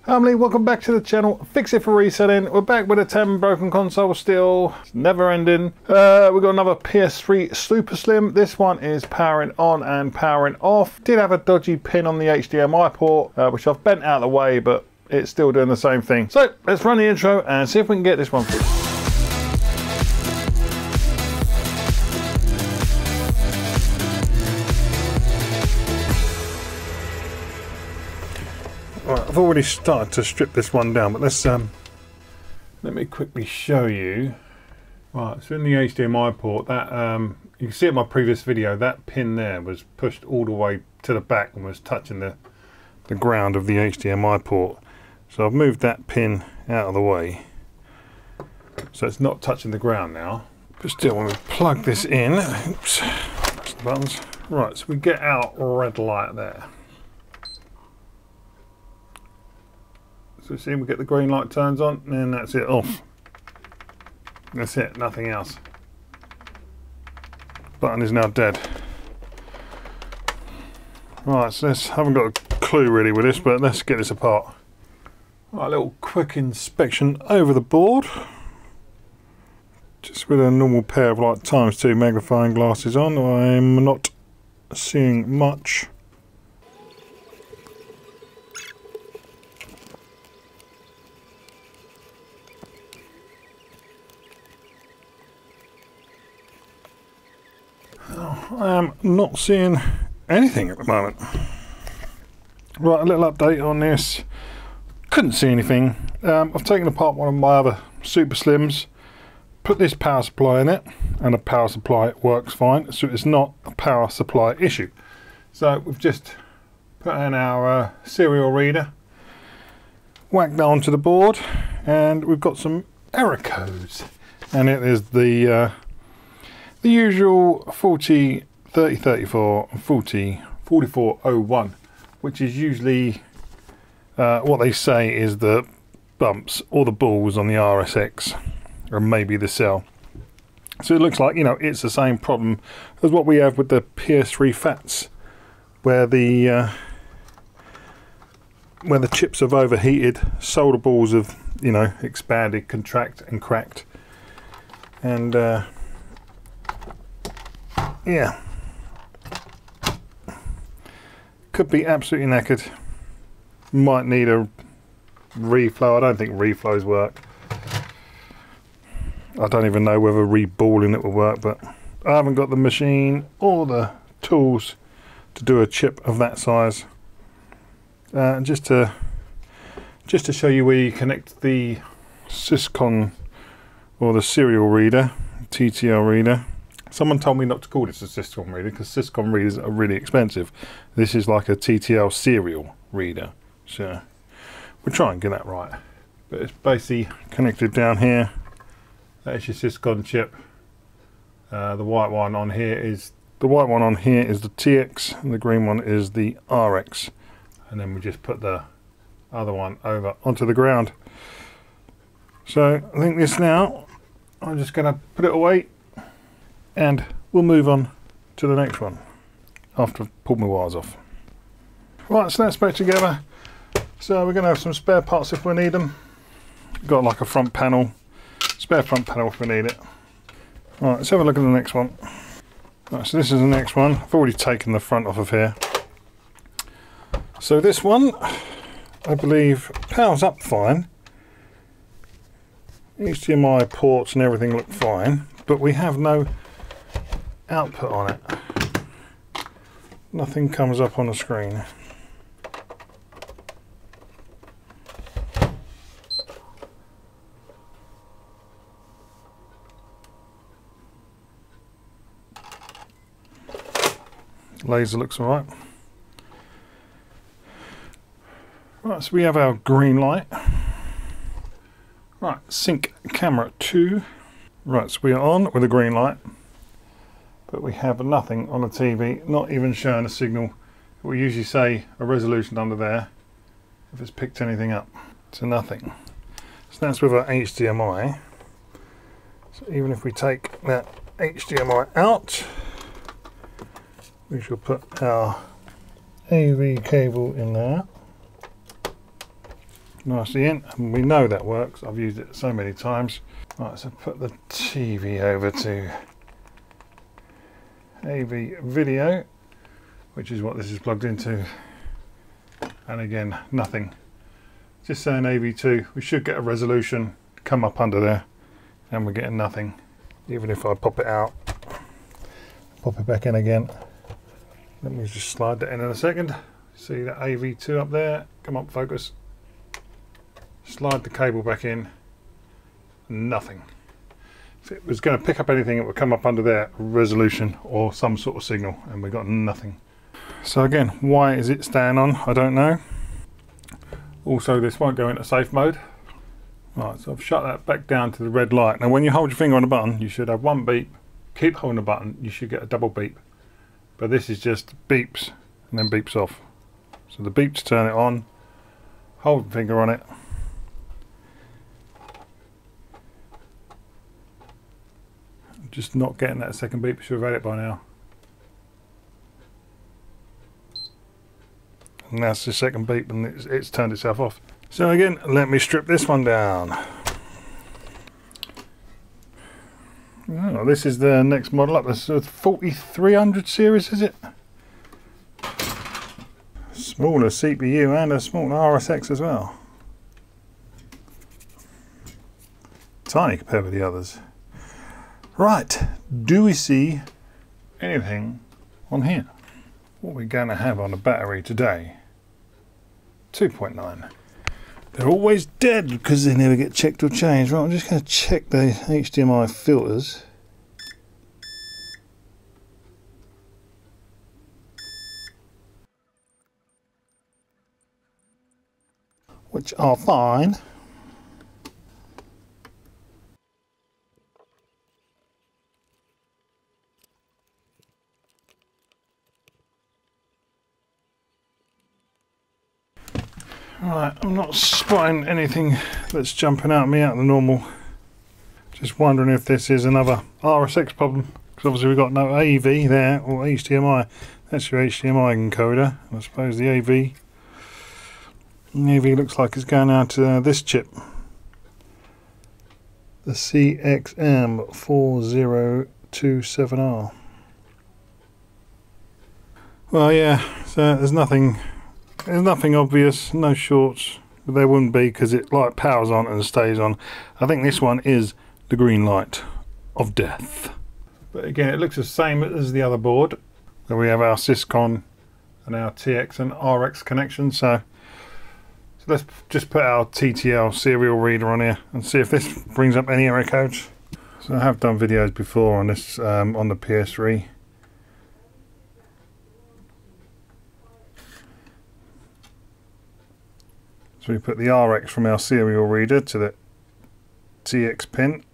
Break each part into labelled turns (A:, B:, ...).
A: Family, welcome back to the channel. Fix It for Reselling. We're back with a 10 broken console still. It's never ending. We've got another PS3 Super Slim. This one is powering on and powering off. Did have a dodgy pin on the HDMI port, which I've bent out of the way, but it's still doing the same thing. So let's run the intro and see if we can get this one fixed. Right, I've already started to strip this one down, but let's let me quickly show you. Right, so in the HDMI port, that you can see in my previous video, that pin there was pushed all the way to the back and was touching the ground of the HDMI port. So I've moved that pin out of the way, so it's not touching the ground now. But still, when we plug this in, oops, press the buttons. Right, so we get our red light there. So see, we get the green light turns on, and then that's it off. That's it, nothing else. Button is now dead. Right, so let's, haven't got a clue really with this, but let's get this apart. Right, a little quick inspection over the board. Just with a normal pair of like ×2 magnifying glasses on, I'm not seeing much. I am not seeing anything at the moment. Right, a little update on this. Couldn't see anything. I've taken apart one of my other Super Slims, put this power supply in it, and the power supply works fine, so it's not a power supply issue. So we've just put in our serial reader, whacked that onto the board, and we've got some error codes, and it is the usual 40 3034 and 40 4401, which is usually what they say is the bumps or the balls on the RSX, or maybe the cell. So it looks like, you know, it's the same problem as what we have with the PS3 Fats, where the chips have overheated, solder balls have, you know, expanded, contract and cracked, and yeah, could be absolutely knackered. Might need a reflow. I don't think reflows work. I don't even know whether reballing it will work, but I haven't got the machine or the tools to do a chip of that size. Just to show you where you connect the Syscon or the serial reader, TTL reader. Someone told me not to call this a Syscon reader because Syscon readers are really expensive. This is like a TTL serial reader, so we'll try and get that right. But it's basically connected down here. That is your Syscon chip. The white one on here is the TX, and the green one is the RX. And then we just put the other one over onto the ground. So I think this now, I'm just going to put it away, and we'll move on to the next one after I've pulled my wires off. Right, so that's back together. So we're going to have some spare parts if we need them. Got like a front panel, spare front panel if we need it. Right, let's have a look at the next one. Right, so this is the next one. I've already taken the front off of here. So this one, I believe, powers up fine. HDMI ports and everything look fine, but we have no output on it. Nothing comes up on the screen. Laser looks alright. Right, so we have our green light. Right, sync camera 2. Right, so we are on with a green light, but we have nothing on the TV, not even showing a signal. We usually say a resolution under there if it's picked anything up. So nothing. So that's with our HDMI. So even if we take that HDMI out, we shall put our AV cable in there. nicely in, and we know that works. I've used it so many times. Right, so put the TV over to AV video, which is what this is plugged into, and again nothing, just saying AV2. We should get a resolution come up under there, and we're getting nothing. Even if I pop it out, pop it back in again. Let me just slide that in a second. See that AV2 up there? Come on, focus. Slide the cable back in. Nothing. If it was going to pick up anything, it would come up under there, resolution or some sort of signal, and we got nothing. So again, why is it staying on? I don't know. Also, this won't go into safe mode. Right, so I've shut that back down to the red light. Now when you hold your finger on the button, you should have one beep. Keep holding the button, you should get a double beep. But this is just beeps and then beeps off. So the beeps turn it on, hold the finger on it. I'm just not getting that second beep, you should have had it by now. And that's the second beep, and it's turned itself off. So again, let me strip this one down. Oh, this is the next model up. This is the 4300 series, is it? Smaller CPU and a smaller RSX as well. Tiny compared with the others. Right, do we see anything on here? What we're going to have on the battery today? 2.9. They're always dead because they never get checked or changed. Right, I'm just going to check the HDMI filters. Which are fine. Right, I'm not spotting anything that's jumping out at me out of the normal. Just wondering if this is another RSX problem, because obviously we've got no AV there or HDMI. That's your HDMI encoder. I suppose the AV looks like it's going out to this chip, the CXM4027R. Well, yeah, so there's nothing obvious, no shorts, but there wouldn't be because it like powers on and stays on. I think this one is the green light of death. But again, it looks the same as the other board. So we have our Syscon and our TX and RX connection. So let's just put our TTL serial reader on here and see if this brings up any error codes. So I have done videos before on this on the PS3. So we put the RX from our serial reader to the TX pin.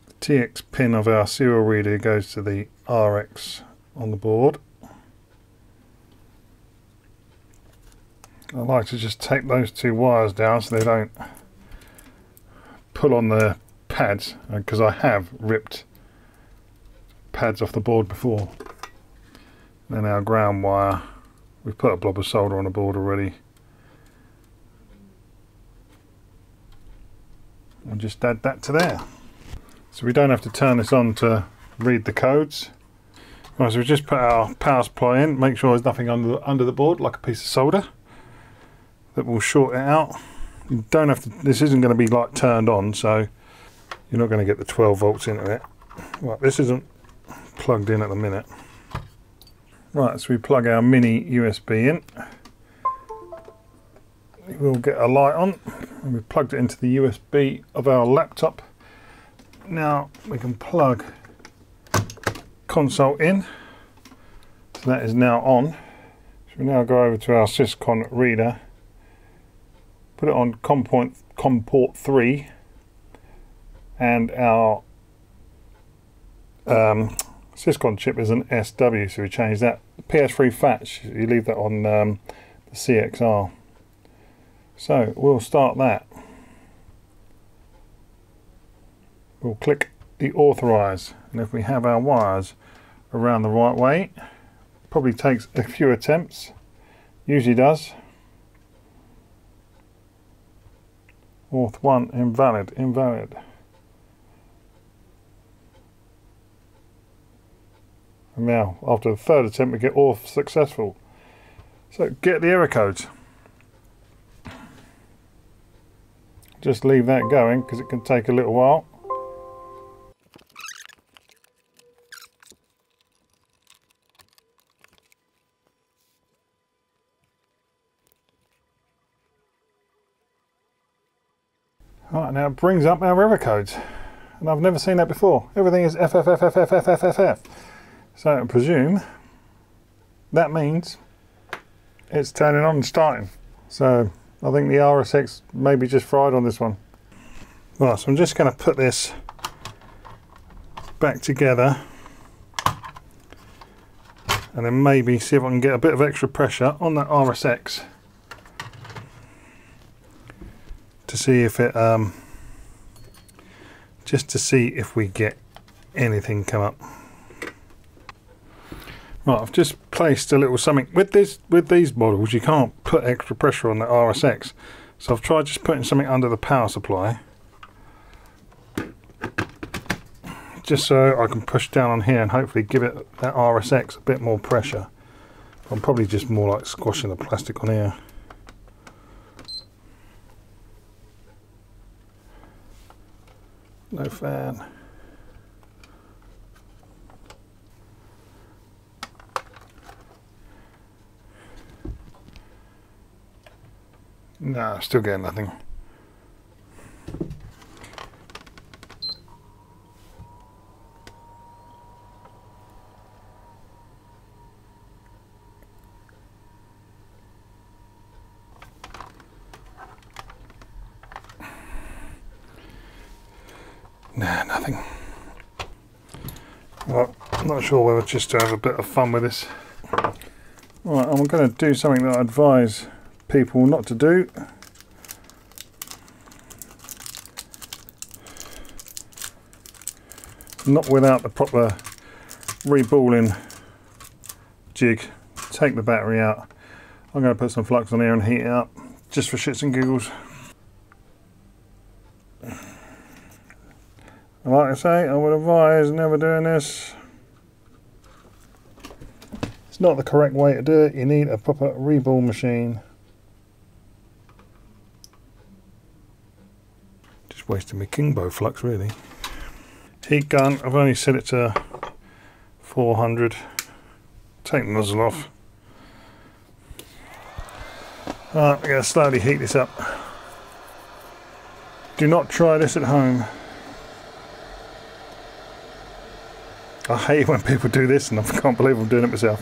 A: The TX pin of our serial reader goes to the RX on the board. I like to just tape those two wires down so they don't pull on the pads, because I have ripped pads off the board before. Then our ground wire. We've put a blob of solder on the board already. We'll just add that to there. So we don't have to turn this on to read the codes. Right, so we just put our power supply in, make sure there's nothing under the board, like a piece of solder. That will short it out. You don't have to, this isn't going to be like turned on, so you're not going to get the 12 volts into it. Right, this isn't plugged in at the minute. Right, so we plug our mini USB in. We'll get a light on, and we plugged it into the USB of our laptop. Now we can plug console in. So that is now on. So we now go over to our Syscon reader, put it on COM port 3, and our Syscon chip is an SW, so we change that. PS3 Fats, you leave that on the CXR. So we'll start that. We'll click the authorize, and if we have our wires around the right way, probably takes a few attempts, Usually does. Auth 1 invalid, invalid. And now, after the third attempt, we get auth successful. So get the error codes. Just leave that going because it can take a little while. Right, now it brings up our error codes. And I've never seen that before. Everything is FFFFFFFFF. So I presume that means it's turning on and starting. So I think the RSX may be just fried on this one. Right, so I'm just going to put this back together and then maybe see if I can get a bit of extra pressure on that RSX to see if it just to see if we get anything come up. Right, I've just placed a little something with these models. You can't put extra pressure on the RSX, so I've tried just putting something under the power supply, just so I can push down on here and hopefully give it that RSX a bit more pressure. I'm probably just more like squashing the plastic on here. No fan. No, still getting nothing. Nah, nothing. Well, I'm not sure whether just to have a bit of fun with this. Right, I'm going to do something that I advise people not to do. Not without the proper reballing jig. Take the battery out. I'm going to put some flux on here and heat it up just for shits and giggles. Like I say, I would advise never doing this. It's not the correct way to do it. You need a proper reball machine. Just wasting my Kingbo flux really. Heat gun, I've only set it to 400. Take the nozzle off. Right, we're going to slowly heat this up. Do not try this at home. I hate when people do this and I can't believe I'm doing it myself.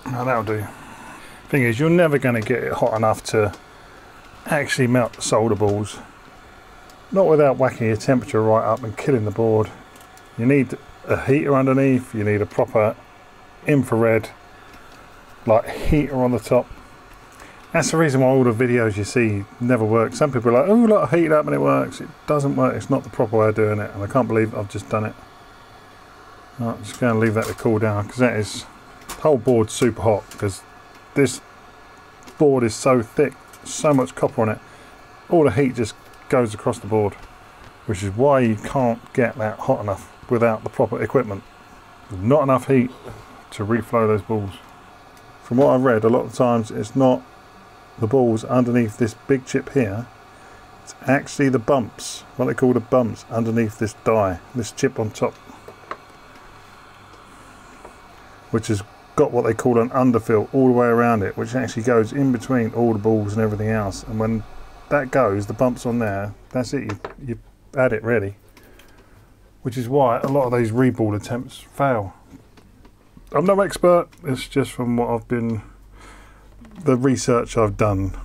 A: Now that'll do. Thing is, you're never going to get it hot enough to actually melt the solder balls. Not without whacking your temperature right up and killing the board. You need a heater underneath, you need a proper infrared like heater on the top. That's the reason why all the videos you see never work. Some people are like, oh, look, I heat it up and it works. It doesn't work, it's not the proper way of doing it, and I can't believe I've just done it. Right, I'm just going to leave that to cool down because that is, the whole board's super hot because this board is so thick, so much copper on it, all the heat just goes across the board, which is why you can't get that hot enough without the proper equipment. There's not enough heat to reflow those balls. From what I've read, a lot of times it's not the balls underneath this big chip here, it's actually the bumps, what they call the bumps underneath this die, this chip on top, which has got what they call an underfill all the way around it, which actually goes in between all the balls and everything else, and when that goes, the bumps on there, that's it, you add it really, which is why a lot of these reball attempts fail. I'm no expert, it's just from what I've been, the research I've done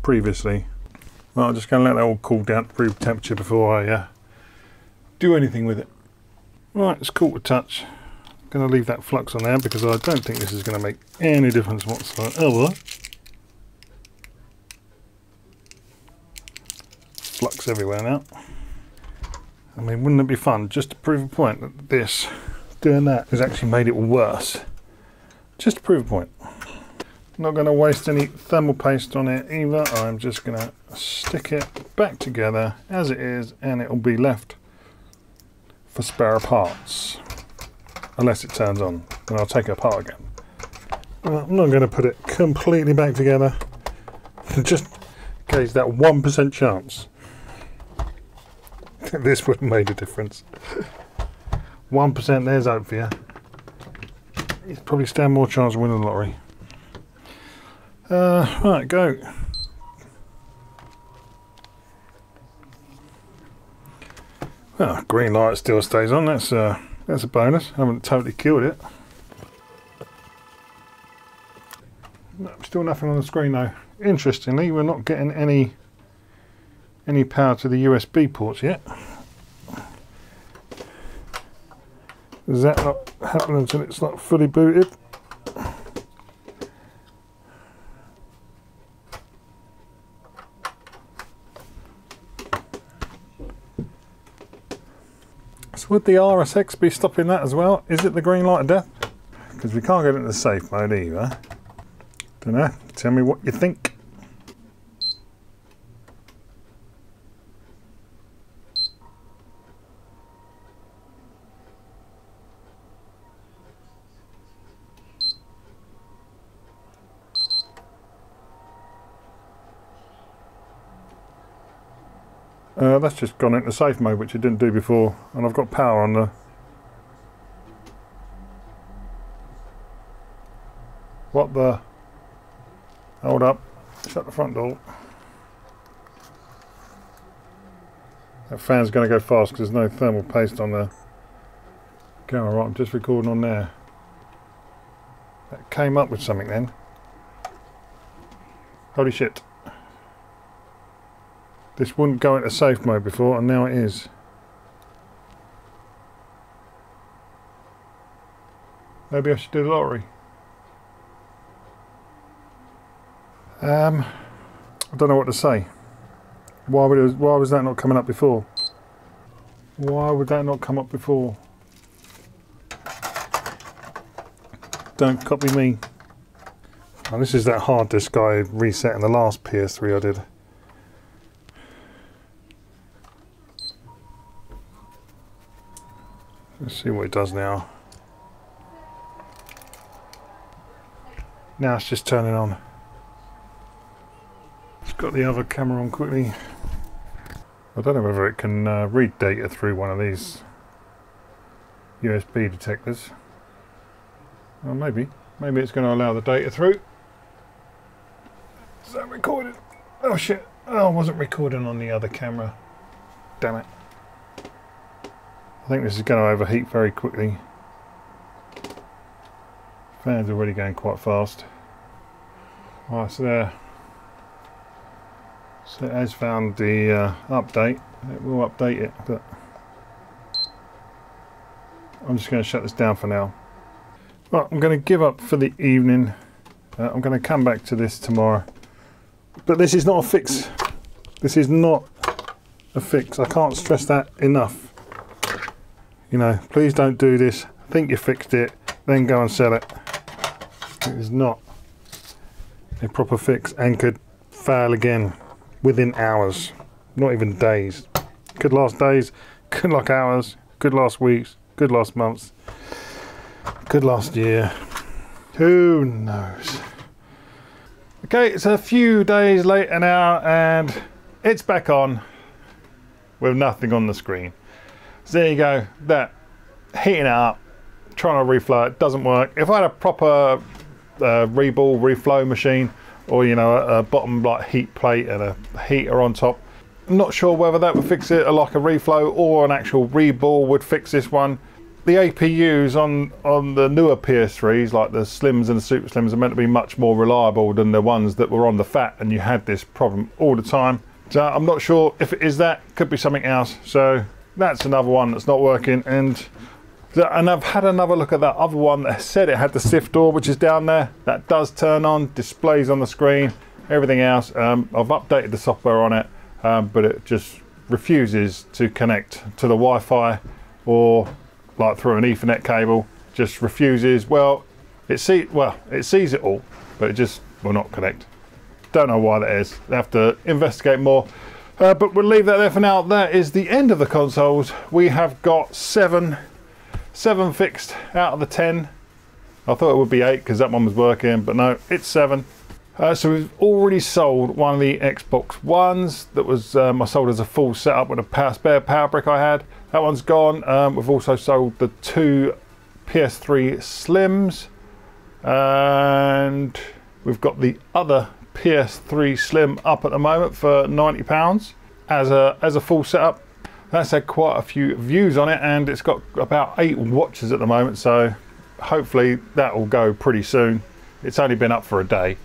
A: previously. Well, I'm just going to let that all cool down to room temperature before I do anything with it. Right, it's cool to touch. Going to leave that flux on there because I don't think this is going to make any difference whatsoever. Flux everywhere now. I mean, wouldn't it be fun just to prove a point that this, doing that, has actually made it worse? Just to prove a point. Not going to waste any thermal paste on it either. I'm just going to stick it back together as it is, and it will be left for spare parts. Unless it turns on, and I'll take it apart again. I'm not going to put it completely back together, just in case that 1% chance this would have made a difference. 1%, there's hope for you. You'd probably stand more chance of winning the lottery. Right, go. Well, green light still stays on. That's a bonus. I haven't totally killed it. No, still nothing on the screen though. Interestingly, we're not getting any power to the USB ports yet. Does that not happen until it's not fully booted? So would the RSX be stopping that as well? Is it the green light of death? Because we can't get into safe mode either. Don't know. Tell me what you think. That's just gone into safe mode, which it didn't do before, and I've got power on the... What the... Hold up, shut the front door. That fan's going to go fast because there's no thermal paste on the camera. Right, I'm just recording on there. That came up with something then. Holy shit. This wouldn't go into safe mode before, and now it is. Maybe I should do the lottery. I don't know what to say. Why was that not coming up before? Why would that not come up before? Don't copy me. Oh, this is that hard disk I reset in the last PS3 I did. Let's see what it does now. Now it's just turning on. Just got the other camera on quickly. I don't know whether it can read data through one of these USB detectors. Well, maybe it's going to allow the data through. Is that recorded? Oh shit! Oh, I wasn't recording on the other camera. Damn it. I think this is going to overheat very quickly. Fan's already going quite fast. Right, so there. So it has found the update. It will update it, but I'm just going to shut this down for now. Right, I'm going to give up for the evening. I'm going to come back to this tomorrow. But this is not a fix. This is not a fix. I can't stress that enough. You know, please don't do this. Think you fixed it, then go and sell it. It is not a proper fix and could fail again within hours, not even days. Could last days, could last hours, could last weeks, could last months, could last year. Who knows? Okay, it's a few days later now and it's back on with nothing on the screen. So there you go, that heating it up, trying to reflow it, doesn't work. If I had a proper reball, reflow machine, or you know, a bottom like heat plate and a heater on top, I'm not sure whether that would fix it, like a reflow or an actual reball would fix this one. The APUs on the newer PS3s, like the Slims and the Super Slims, are meant to be much more reliable than the ones that were on the Fat, and you had this problem all the time. So I'm not sure if it is that, could be something else. So that's another one that's not working, and And I've had another look at that other one that said it had the SIF door, which is down there. That does turn on, displays on the screen, everything else. I've updated the software on it, but it just refuses to connect to the Wi-Fi or like through an Ethernet cable. Just refuses. Well, it sees it all, but it just will not connect. Don't know why that is. They have to investigate more. But we'll leave that there for now. That is the end of the consoles. We have got seven fixed out of the 10. I thought it would be 8 because that one was working, but no, it's 7. So we've already sold one of the Xbox Ones that was I sold as a full setup with a spare power brick I had. That one's gone. We've also sold the 2 PS3 Slims, and we've got the other PS3 Slim up at the moment for £90 as a full setup. That's had quite a few views on it, and it's got about 8 watches at the moment, so hopefully that will go pretty soon. It's only been up for a day.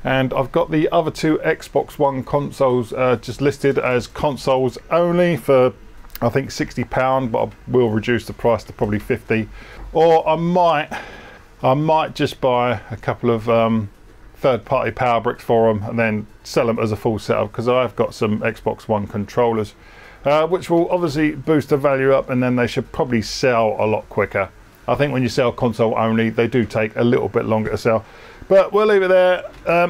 A: And I've got the other 2 Xbox One consoles just listed as consoles only for I think £60, but I will reduce the price to probably 50. Or I might just buy a couple of third-party power bricks for them and then sell them as a full setup, because I've got some Xbox One controllers, which will obviously boost the value up, and then they should probably sell a lot quicker. I think when you sell console only, they do take a little bit longer to sell. But we'll leave it there.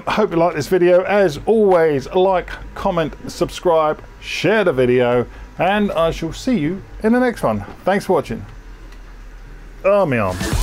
A: Hope you like this video. As always, like, comment, subscribe, share the video, and I shall see you in the next one. Thanks for watching. Oh, my arm.